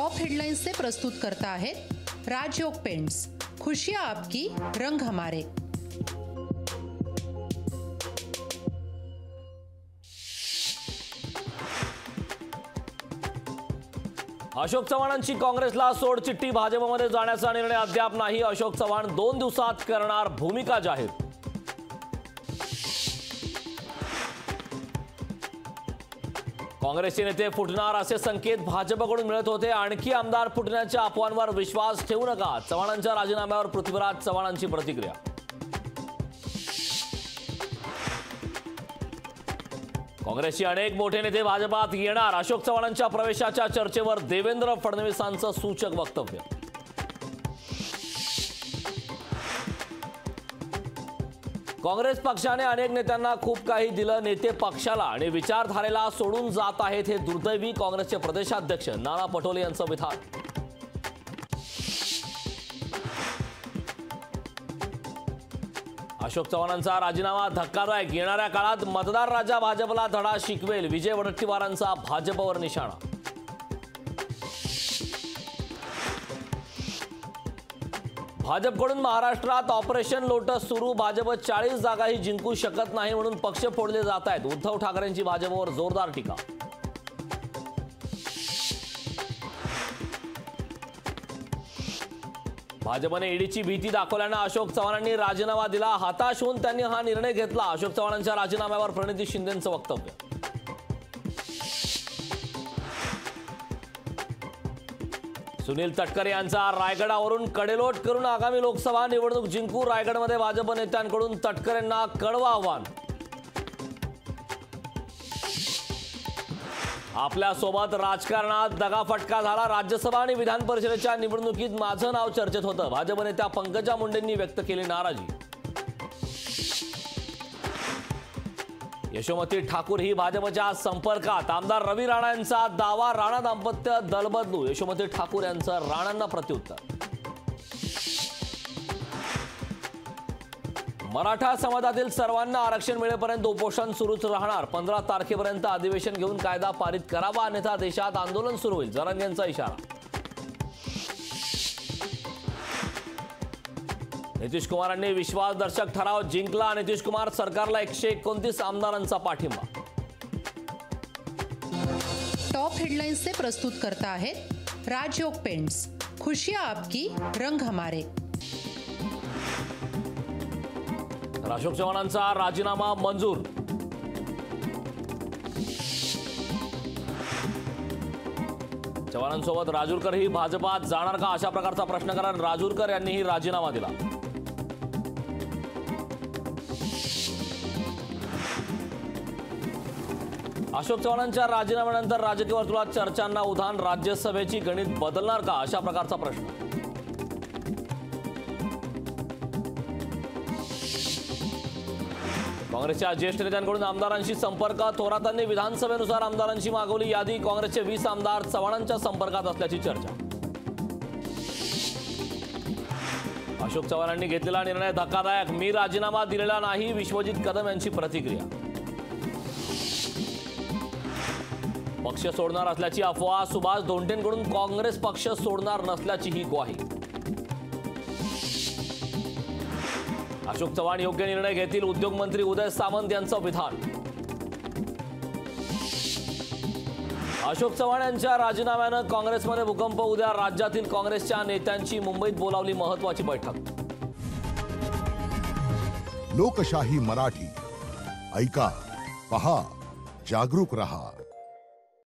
Top headlines से प्रस्तुत करता है राजयोग पेंट्स। खुशियां आपकी, रंग हमारे। अशोक चव्हाणांची काँग्रेसला सोडचिठ्ठी, भाजपमध्ये जाण्याचा निर्णय अद्याप नाही। अशोक चव्हाण 2 दिवसात करणार भूमिका जाहीर। काँग्रेसचे नेते फुटणार असे संकेत भाजपकडून मिळत होते। आणखी आमदार फुटण्याच्या अफवांवर विश्वास ठेवू नका, चव्हाणांच्या राजीनाम्यावर पृथ्वीराज चव्हाणांची प्रतिक्रिया। काँग्रेसचे अनेक मोठे नेते भाजपात येणार, अशोक चव्हाणांच्या प्रवेशाच्या चर्चेवर देवेंद्र फडणवीसांचं सूचक वक्तव्य। काँग्रेस पक्षाने अनेक नेत्यांना खूप काही दिलं, नेते पक्षाला आणि विचारधारेला सोडून जात आहेत, हे दुर्दैवी, काँग्रेसचे प्रदेशाध्यक्ष नाना पटोले यांचं विधान। अशोक चव्हाणांचा राजीनामा धक्कादायक, येणाऱ्या काळात मतदार राजा भाजपला धडा शिकवेल, विजय वडेट्टीवारांचा भाजपवर निशाणा। भाजपकडून महाराष्ट्रात ऑपरेशन लोटस सुरू, भाजप 40 जागाही जिंकू शकत नाही म्हणून पक्ष फोडले जात आहेत, उद्धव ठाकरेंची भाजपवर जोरदार टीका। भाजपने ईडीची भीती दाखवल्याने अशोक चव्हाणांनी राजीनामा दिला, हताश होऊन त्यांनी हा निर्णय घेतला। अशोक चव्हाणांच्या राजीनाम्यावर प्रणिती शिंदेंचं वक्तव्य। सुनील तटकरे यांचा रायगडावरून कडेलोट करून आगामी लोकसभा निवडणूक जिंकू, रायगडमध्ये भाजप नेत्यांकडून तटकरेंना कडवं आव्हान। आपल्या सोबत राजकारणात दगाफटका झाला, राज्यसभा आणि विधान परिषदेच्या निवडणुकीत माझं नाव चर्चेत होतं, भाजप नेत्या पंकजा मुंडेंनी व्यक्त केली नाराजी। यशोमती ठाकूर ही भाजपच्या संपर्कात, आमदार रवी राणा यांचा दावा, राणा दाम्पत्य दलबदलू, यशोमती ठाकूर यांचं राणांना प्रत्युत्तर। मराठा समाजातील सर्वांना आरक्षण मिळेपर्यंत उपोषण सुरूच राहणार, 15 तारखेपर्यंत अधिवेशन घेऊन कायदा पारित करावा, अन्यथा देशात आंदोलन सुरू होईल, जरांगे यांचा इशारा। नितीश कुमारांनी विश्वासदर्शक ठराव जिंकला, नितीश कुमार सरकारला 129 आमदारांचा पाठिंबा। टॉप हेडलाइन्स से प्रस्तुत करता है राजयोग पेंट्स। खुशियां आपकी, रंग हमारे। अशोक चव्हाणांचा राजीनामा मंजूर। चव्हाणांसोबत राजूरकर ही भाजपात जाणार का, अशा प्रकारचा प्रश्न करत राजूरकर यांनीही राजीनामा दिला। अशोक चव्हाणांच्या राजीनाम्यानंतर राजकीय वर्तुळात चर्चांना उधाण, राज्यसभेची गणित बदलणार का, अशा प्रकारचा प्रश्न। काँग्रेसच्या ज्येष्ठ नेत्यांकडून आमदारांशी संपर्क, थोरातांनी विधानसभेनुसार आमदारांची मागवली यादी, काँग्रेसचे 20 आमदार चव्हाणांच्या संपर्कात असल्याची चर्चा। अशोक चव्हाणांनी घेतलेला निर्णय धक्कादायक, मी राजीनामा दिलेला नाही, विश्वजित कदम यांची प्रतिक्रिया। पक्ष सोडणार असल्याची अफवा, सुभाष धोंडेंकडून काँग्रेस पक्ष सोडणार नसल्याची ही ग्वाही। अशोक चव्हाण योग्य निर्णय घेतील, उद्योगमंत्री उदय सामंत यांचं विधान। अशोक चव्हाण यांच्या राजीनाम्यानं काँग्रेसमध्ये भूकंप, उद्या राज्यातील काँग्रेसच्या नेत्यांची मुंबईत बोलावली महत्त्वाची बैठक। लोकशाही मराठी, ऐका, पहा, जागरूक रहा।